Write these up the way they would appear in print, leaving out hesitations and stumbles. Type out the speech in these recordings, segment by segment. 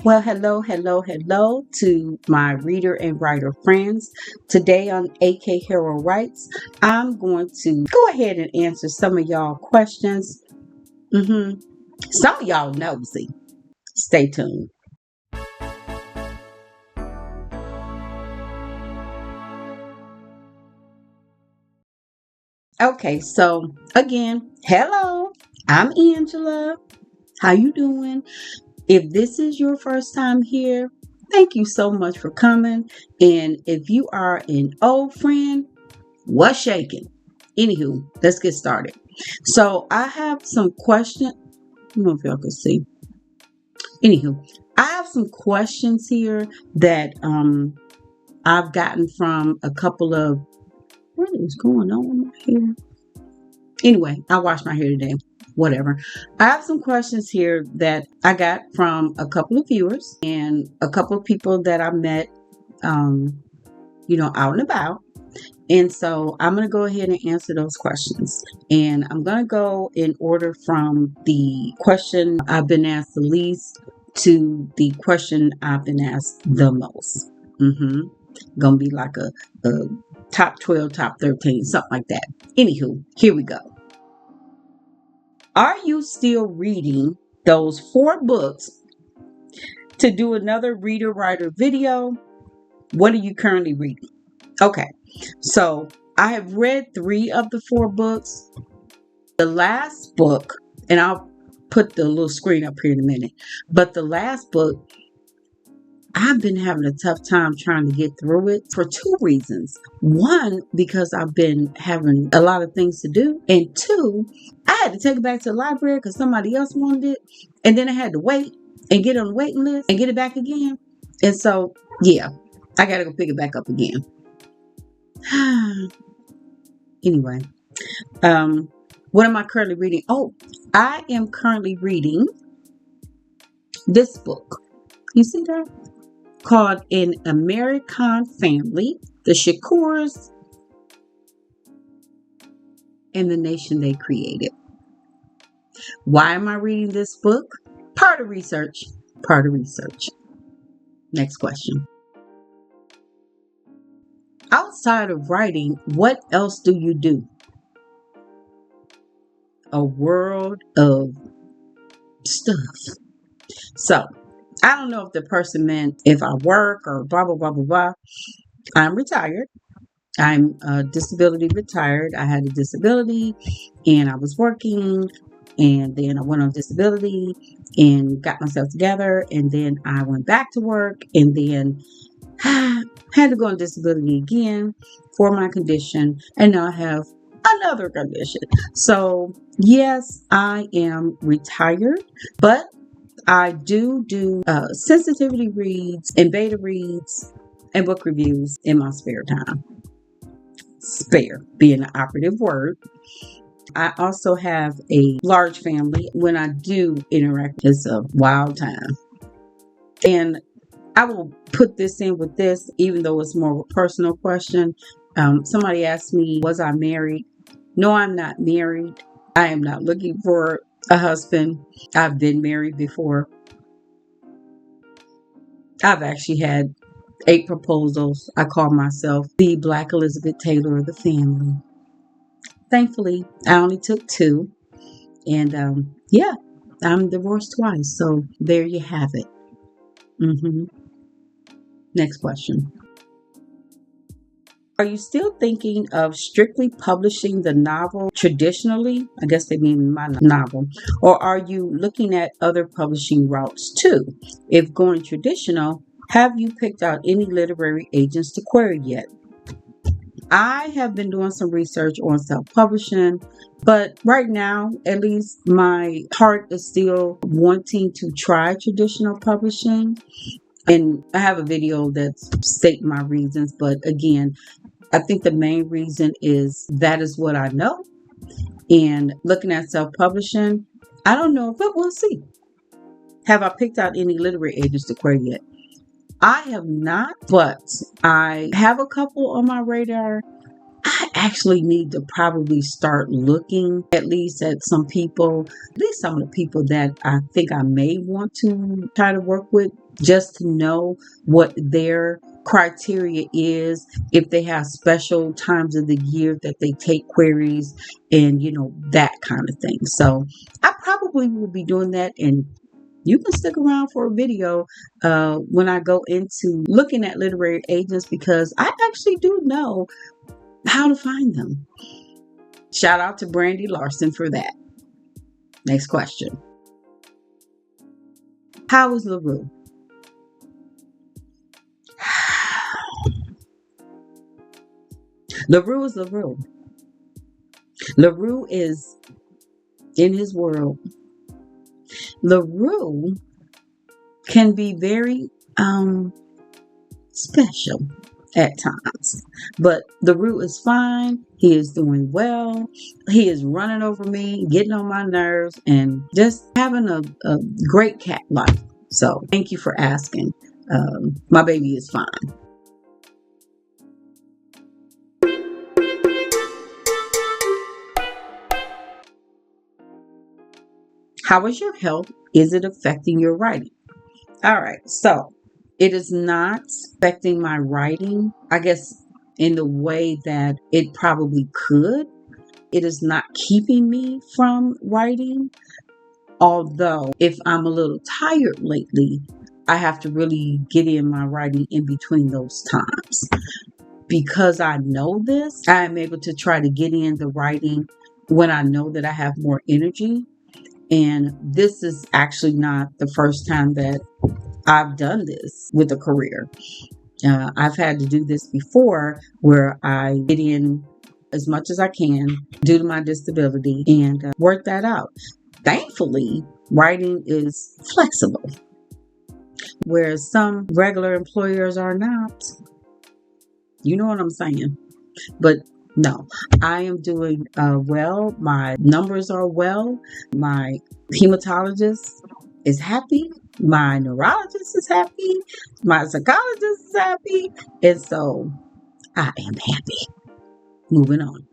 Well, hello to my reader and writer friends. Today on AKHarrell Writes, I'm going to go ahead and answer some of y'all questions. Some of y'all nosy. Stay tuned. Okay, so again, hello, I'm Angela. How you doing? If this is your first time here, thank you so much for coming. And if you are an old friend, what's shaking? Anywho, let's get started. So I have some questions. I don't know if y'all can see. Anywho, I have some questions here that I've gotten from a couple of, what is going on with my hair? Anyway, I washed my hair today. Whatever. I have some questions here that I got from a couple of viewers and a couple of people that I met, out and about. And so I'm going to go ahead and answer those questions. And I'm going to go in order from the question I've been asked the least to the question I've been asked the most. Going to be like a top 12, top 13, something like that. Anywho, here we go. Are you still reading those 4 books to do another reader-writer video? What are you currently reading? Okay, so I have read 3 of the 4 books. The last book, and I'll put the little screen up here in a minute, but the last book, I've been having a tough time trying to get through it for 2 reasons. 1, because I've been having a lot of things to do. And 2, I had to take it back to the library because somebody else wanted it. And then I had to wait and get on the waiting list and get it back again. And so, yeah, I got to go pick it back up again. Anyway, what am I currently reading? Oh, I am currently reading this book. You see that? Called An American Family, The Shakurs and the Nation They Created. Why am I reading this book? Part of research. Next question. Outside of writing, what else do you do? A world of stuff. So, I don't know if the person meant if I work or blah, blah, blah, blah, blah. I'm retired. I'm disability retired. I had a disability and I was working, and then I went on disability and got myself together, and then I went back to work, and then had to go on disability again for my condition, and now I have another condition. So yes, I am retired, but I do sensitivity reads and beta reads and book reviews in my spare time. Spare being an operative word. I also have a large family. When I do interact, it's a wild time. And I will put this in with this, even though it's more of a personal question. Somebody asked me, was I married? No, I'm not married. I am not looking for a husband. I've been married before. I've actually had 8 proposals. I call myself the Black Elizabeth Taylor of the family. Thankfully, I only took 2. And yeah, I'm divorced twice. So there you have it. Next question. Are you still thinking of strictly publishing the novel traditionally? I guess they mean my novel. Or are you looking at other publishing routes too? If going traditional, have you picked out any literary agents to query yet? I have been doing some research on self-publishing, but right now, at least my heart is still wanting to try traditional publishing. And I have a video that's stating my reasons, but again, I think the main reason is that is what I know. And looking at self-publishing, I don't know, but we'll see. Have I picked out any literary agents to query yet? I have not, but I have a couple on my radar. I actually need to probably start looking at least at some people, at least some of the people that I think I may want to try to work with, just to know what their criteria is, if they have special times of the year that they take queries, and that kind of thing. So I probably will be doing that, and you can stick around for a video when I go into looking at literary agents, because I actually do know how to find them. Shout out to Brandi Larsen for that. Next question. How is LaRue? LaRue is LaRue. LaRue is in his world. LaRue can be very special at times, but LaRue is fine. He is doing well. He is running over me, getting on my nerves, and just having a great cat life. So thank you for asking. My baby is fine. How is your health? Is it affecting your writing? All right, so it is not affecting my writing, I guess, in the way that it probably could. It is not keeping me from writing. Although, if I'm a little tired lately, I have to really get in my writing in between those times. Because I know this, I am able to try to get in the writing when I know that I have more energy. And this is actually not the first time that I've done this with a career. I've had to do this before, where I get in as much as I can due to my disability and work that out. Thankfully, writing is flexible, whereas some regular employers are not. You know what I'm saying? But no, I am doing well. My numbers are well. My hematologist is happy. My neurologist is happy. My psychologist is happy. And so I am happy. Moving on.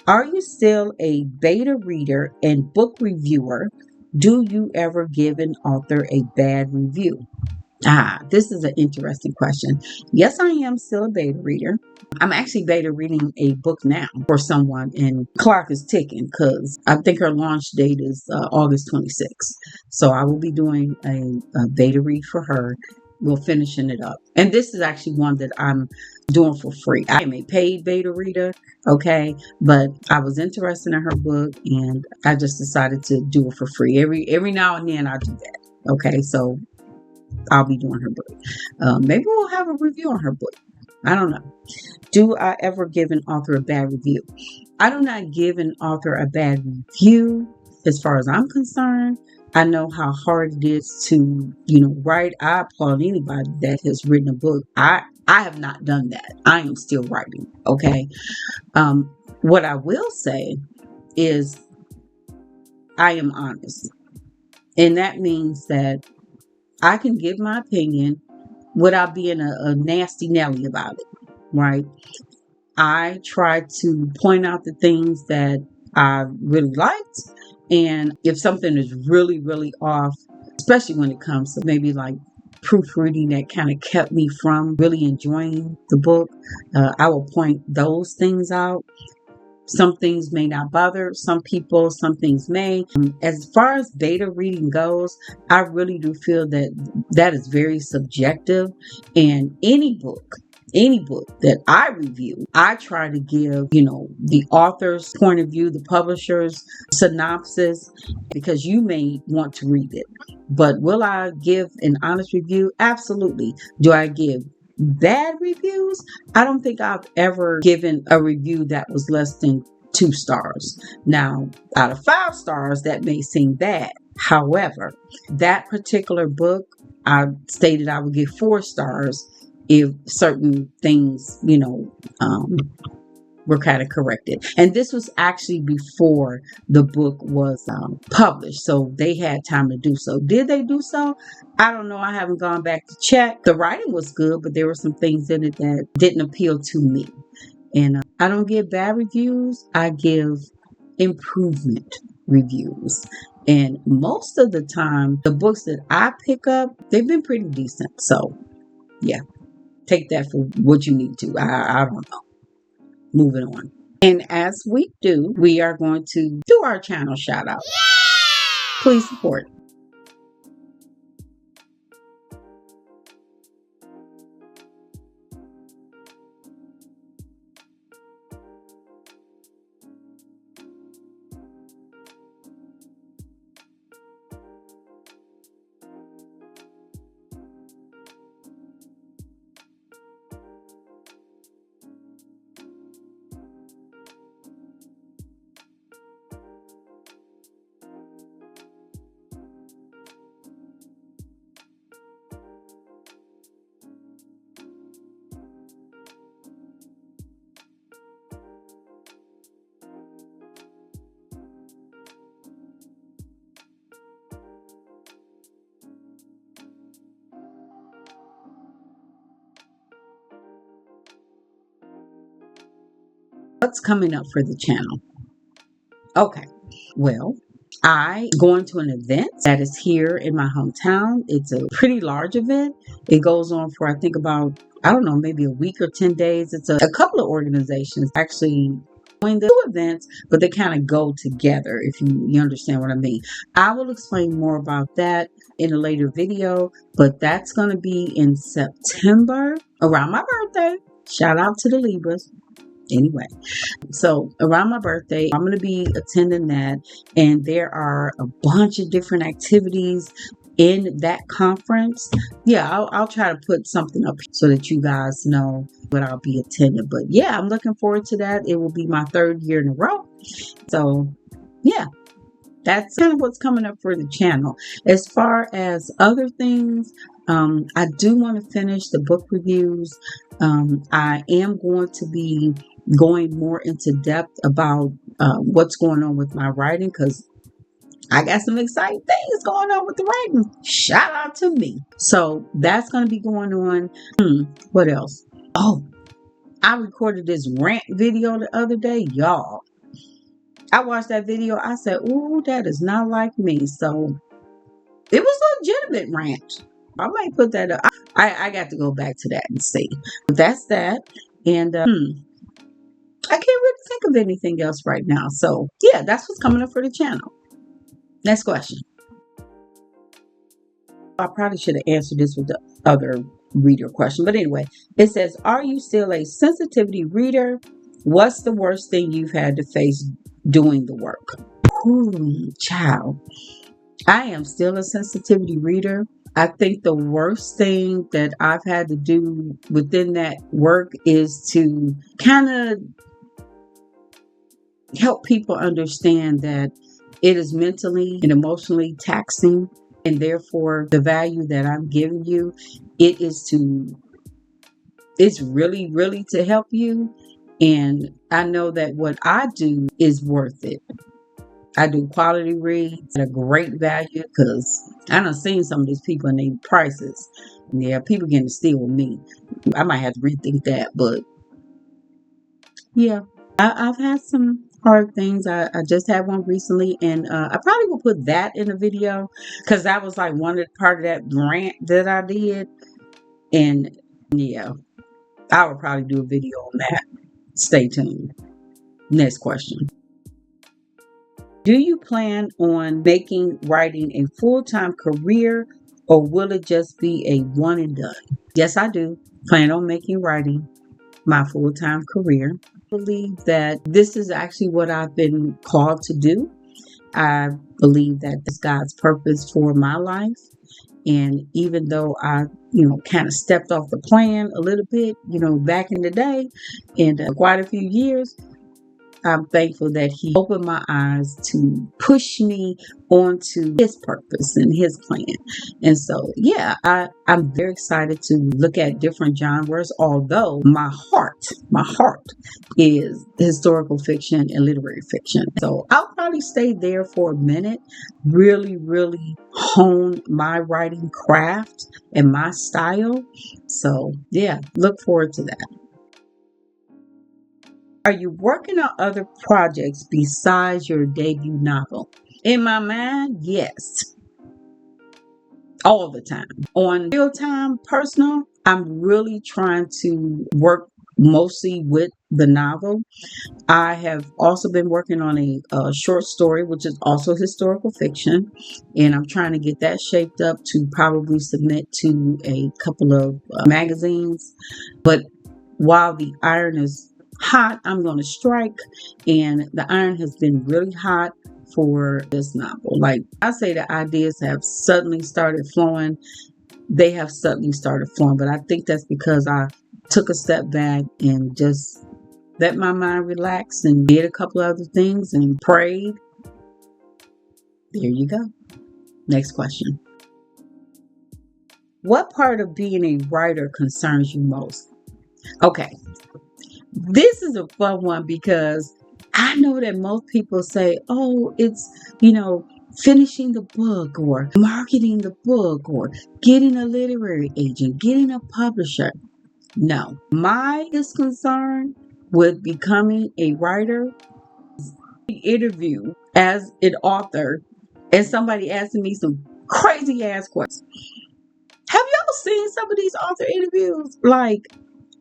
Are you still a beta reader and book reviewer? Do you ever give an author a bad review? This is an interesting question. Yes, I am still a beta reader. I'm actually beta reading a book now for someone, and clock is ticking because I think her launch date is August 26th. So I will be doing a beta read for her. We're finishing it up. And this is actually one that I'm doing for free. I am a paid beta reader, okay? But I was interested in her book, and I just decided to do it for free. Every now and then I do that, okay? So I'll be doing her book. Maybe we'll have a review on her book. I don't know. Do I ever give an author a bad review? I do not give an author a bad review as far as I'm concerned. I know how hard it is to, write. I applaud anybody that has written a book. I have not done that. I am still writing. Okay. What I will say is I am honest. And that means that I can give my opinion without being a nasty Nelly about it, right? I try to point out the things that I really liked. And if something is really, really off, especially when it comes to maybe like proofreading that kind of kept me from really enjoying the book, I will point those things out. Some things may not bother some people, some things may. As far as beta reading goes, I really do feel that is very subjective. And any book that I review, I try to give, the author's point of view, the publisher's synopsis, because you may want to read it. But will I give an honest review? Absolutely. Do I give bad reviews? I don't think I've ever given a review that was less than 2 stars. Now, out of 5 stars, that may seem bad. However, that particular book, I stated I would give 4 stars if certain things, were kind of corrected. And this was actually before the book was published, so they had time to do so. Did they do so? I don't know. I haven't gone back to check. The writing was good, but there were some things in it that didn't appeal to me. And I don't give bad reviews. I give improvement reviews. And most of the time, the books that I pick up, they've been pretty decent. So, yeah, take that for what you need to. I don't know. Moving on. And as we do, we are going to do our channel shout out. Please support. What's coming up for the channel? Okay, well, I going to an event that is here in my hometown. It's a pretty large event. It goes on for, I think, about, I don't know, maybe a week or 10 days. It's a couple of organizations actually doing the two events, but they kind of go together, if you understand what I mean. I will explain more about that in a later video, but that's going to be in September around my birthday. Shout out to the Libras. Anyway, so around my birthday, I'm going to be attending that, and there are a bunch of different activities in that conference. Yeah, I'll try to put something up so that you guys know what I'll be attending. But yeah, I'm looking forward to that. It will be my 3rd year in a row. So yeah, that's kind of what's coming up for the channel. As far as other things, I do want to finish the book reviews. I am going to be going more into depth about what's going on with my writing, because I got some exciting things going on with the writing. Shout out to me. So that's going to be going on. What else? Oh, I recorded this rant video the other day, y'all. I watched that video. I said, ooh, that is not like me. So it was a legitimate rant. I might put that up. I got to go back to that and see. That's that. And I can't really think of anything else right now. So yeah, that's what's coming up for the channel. Next question. I probably should have answered this with the other reader question. But anyway, it says, are you still a sensitivity reader? What's the worst thing you've had to face doing the work? Child. I am still a sensitivity reader. I think the worst thing that I've had to do within that work is to kind of help people understand that it is mentally and emotionally taxing, and therefore the value that I'm giving you, it's really, really to help you. And I know that what I do is worth it. I do quality reads at a great value, because I done seen some of these people and their prices. Yeah, people getting to steal with me. I might have to rethink that, but yeah, I've had some hard things. I just had one recently, and I probably will put that in a video, because that was like part of that rant that I did. And yeah, I will probably do a video on that. Stay tuned. Next question. Do you plan on making writing a full-time career, or will it just be a one and done? Yes, I do plan on making writing my full-time career. I believe that this is actually what I've been called to do. I believe that this is God's purpose for my life. And even though I, kind of stepped off the plan a little bit, back in the day, and quite a few years, I'm thankful that he opened my eyes to push me onto his purpose and his plan. And so, yeah, I'm very excited to look at different genres, although my heart is historical fiction and literary fiction. So I'll probably stay there for a minute, really, really hone my writing craft and my style. So, yeah, look forward to that. Are you working on other projects besides your debut novel? In my mind, yes, all the time. On real time personal, I'm really trying to work mostly with the novel. I have also been working on a short story, which is also historical fiction, and I'm trying to get that shaped up to probably submit to a couple of magazines. But while the iron is hot, I'm going to strike, and the iron has been really hot for this novel. Like I say, the ideas have suddenly started flowing. They have suddenly started flowing, but I think that's because I took a step back and just let my mind relax and did a couple other things and prayed. There you go. Next question. What part of being a writer concerns you most? Okay, this is a fun one because I know that most people say, oh, it's, finishing the book or marketing the book or getting a literary agent, getting a publisher. No, my is concerned with becoming a writer, interview as an author, and somebody asking me some crazy ass questions. Have y'all seen some of these author interviews? Like,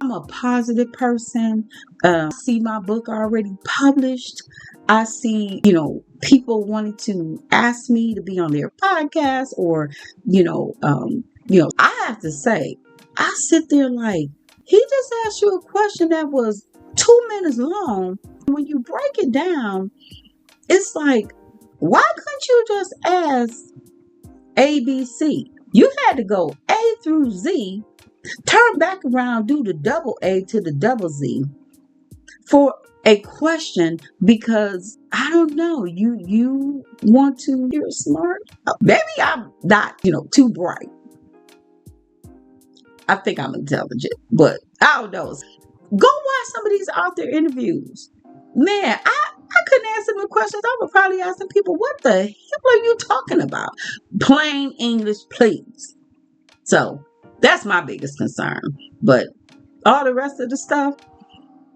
I'm a positive person. I see my book already published. I see, people wanting to ask me to be on their podcast or, I have to say, I sit there like, he just asked you a question that was 2 minutes long. When you break it down, it's like, why couldn't you just ask ABC? You had to go A through Z, turn back around, do the double A to the double Z for a question because I don't know, you want to, you're smart. Maybe I'm not, too bright. I think I'm intelligent, but I don't know. Go watch some of these author interviews. Man, I couldn't answer them questions. I would probably ask them people, what the hell are you talking about? Plain English, please. So that's my biggest concern. But all the rest of the stuff,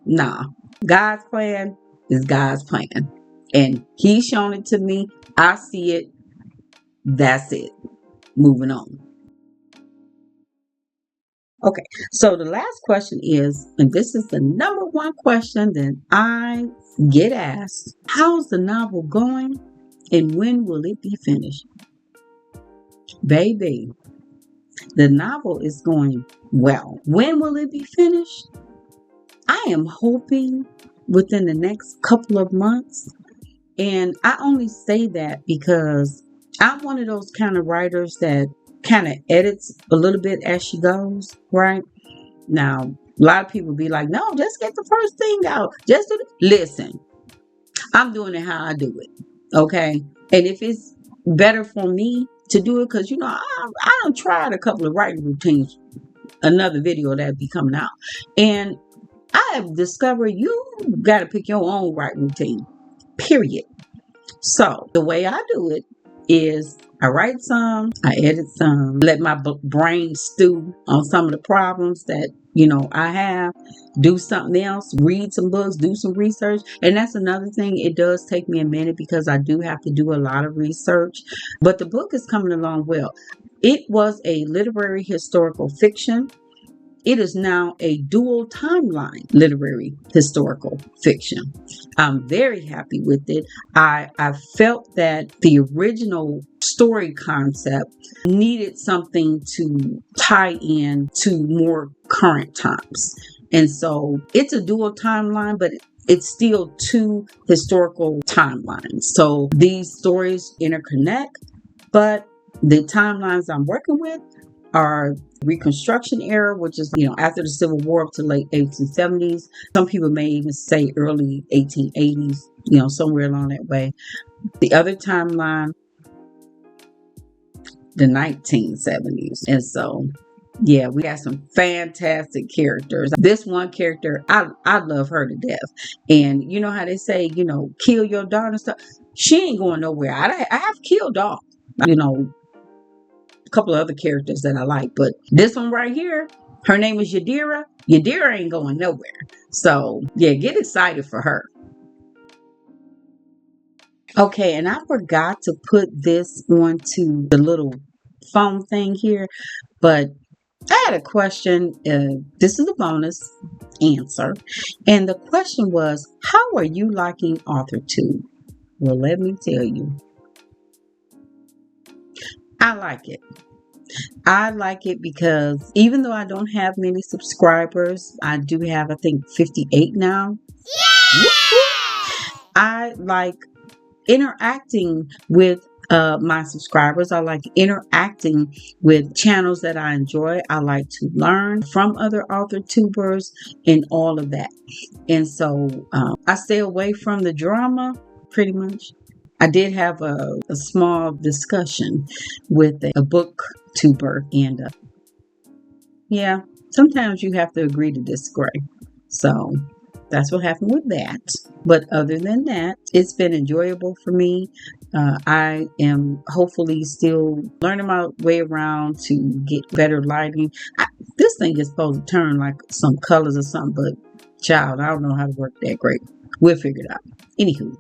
nah. God's plan is God's plan. And He's shown it to me. I see it. That's it. Moving on. Okay, so the last question is, and this is the number one question that I get asked, how's the novel going and when will it be finished? Baby, the novel is going well. When will it be finished? I am hoping within the next couple of months. And I only say that because I'm one of those kind of writers that kind of edits a little bit as she goes, right? Now, a lot of people be like, no, just get the first thing out. Just do it. Listen, I'm doing it how I do it. Okay. And if it's better for me to do it, because, I done tried a couple of writing routines, another video that'll be coming out. And I have discovered you got to pick your own writing routine, period. So the way I do it is I write some, I edit some, let my brain stew on some of the problems that, I have, do something else, read some books, do some research. And that's another thing. It does take me a minute because I do have to do a lot of research, but the book is coming along well. It was a literary historical fiction. It is now a dual timeline literary historical fiction. I'm very happy with it. I felt that the original story concept needed something to tie in to more current times. And so it's a dual timeline, but it's still two historical timelines. So these stories interconnect, but the timelines I'm working with are Reconstruction era, which is, after the Civil War up to late 1870s. Some people may even say early 1880s, somewhere along that way. The other timeline, the 1970s. And so, yeah, we got some fantastic characters. This one character, I love her to death. And you know how they say, kill your dog and stuff. She ain't going nowhere. I have killed dogs, a couple of other characters that I like. But this one right here, her name is Yadira. Yadira ain't going nowhere. So, yeah, get excited for her. Okay, and I forgot to put this onto the little phone thing here, but I had a question. This is a bonus answer. And the question was, how are you liking AuthorTube? Well, let me tell you. I like it. I like it because even though I don't have many subscribers, I do have, I think, 58 now. Yeah! I like interacting with my subscribers. I like interacting with channels that I enjoy. I like to learn from other author-tubers and all of that. And so I stay away from the drama pretty much. I did have a small discussion with a booktuber, and yeah, sometimes you have to agree to disagree. So that's what happened with that. But other than that, it's been enjoyable for me. I am hopefully still learning my way around to get better lighting. This thing is supposed to turn like some colors or something, but child, I don't know how to work that great. We'll figure it out. Anywho,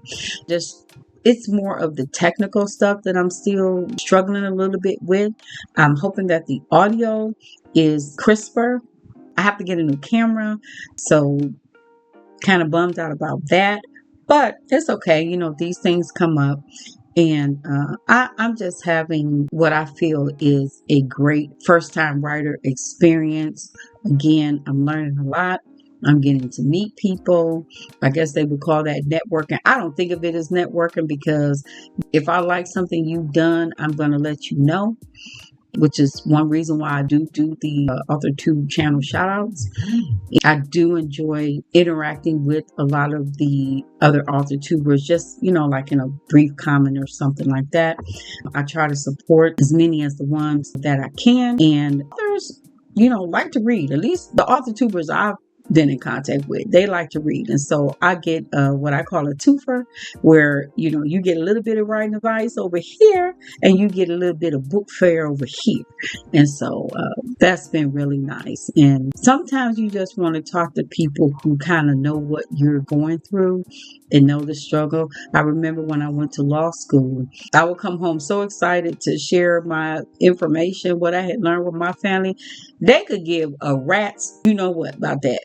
it's more of the technical stuff that I'm still struggling a little bit with. I'm hoping that the audio is crisper. I have to get a new camera, so kind of bummed out about that, but it's okay. These things come up, and I'm just having what I feel is a great first-time writer experience. Again, I'm learning a lot. I'm getting to meet people. I guess they would call that networking. I don't think of it as networking, because if I like something you've done, I'm going to let you know, which is one reason why I do the AuthorTube channel shoutouts. I do enjoy interacting with a lot of the other AuthorTubers, just, like in a brief comment or something like that. I try to support as many as the ones that I can. And others, like to read. At least the AuthorTubers I've been in contact with, they like to read. And so I get what I call a twofer, where you get a little bit of writing advice over here and you get a little bit of book fare over here. And so that's been really nice. And sometimes you just want to talk to people who kind of know what you're going through and know the struggle. I remember when I went to law school, I would come home so excited to share my information, what I had learned with my family. They could give a rat's what about that.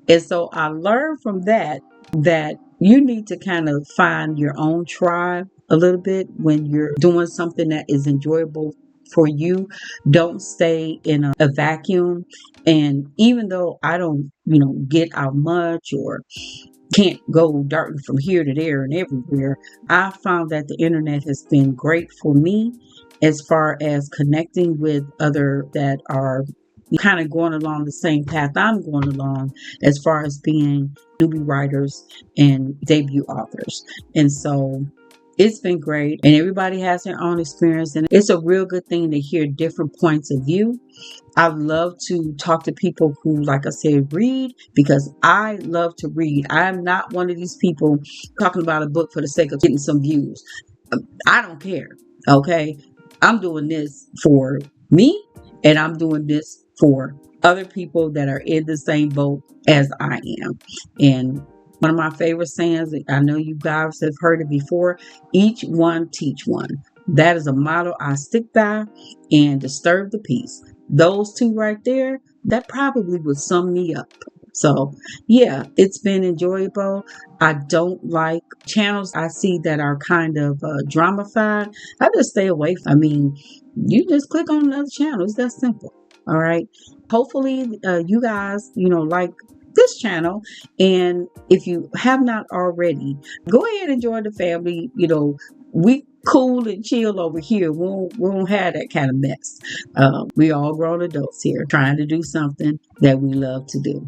And so I learned from that you need to kind of find your own tribe a little bit when you're doing something that is enjoyable for you. Don't stay in a vacuum. And even though I don't, get out much or can't go darting from here to there and everywhere, I found that the internet has been great for me as far as connecting with other that are kind of going along the same path I'm going along, as far as being newbie writers and debut authors. And so it's been great, and everybody has their own experience, and it's a real good thing to hear different points of view. I love to talk to people who, like I said, read, because I love to read. I'm not one of these people talking about a book for the sake of getting some views. I don't care. Okay. I'm doing this for me, and I'm doing this for other people that are in the same boat as I am. And one of my favorite sayings, I know you guys have heard it before, each one teach one. That is a motto I stick by, and disturb the peace. Those two right there, that probably would sum me up. So yeah, it's been enjoyable. I don't like channels I see that are kind of dramified. I just stay away from. You just click on another channel. It's that simple. All right. Hopefully you guys, like this channel. And if you have not already, go ahead and join the family. We cool and chill over here. We won't have that kind of mess. We all grown adults here trying to do something that we love to do.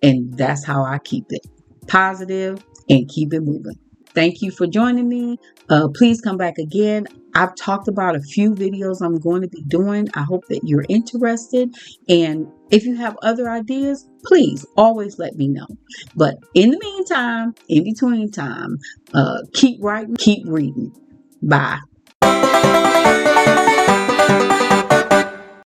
And that's how I keep it positive and keep it moving. Thank you for joining me. Please come back again. I've talked about a few videos I'm going to be doing. I hope that you're interested. And if you have other ideas, please always let me know. But in the meantime, in between time, keep writing, keep reading. Bye.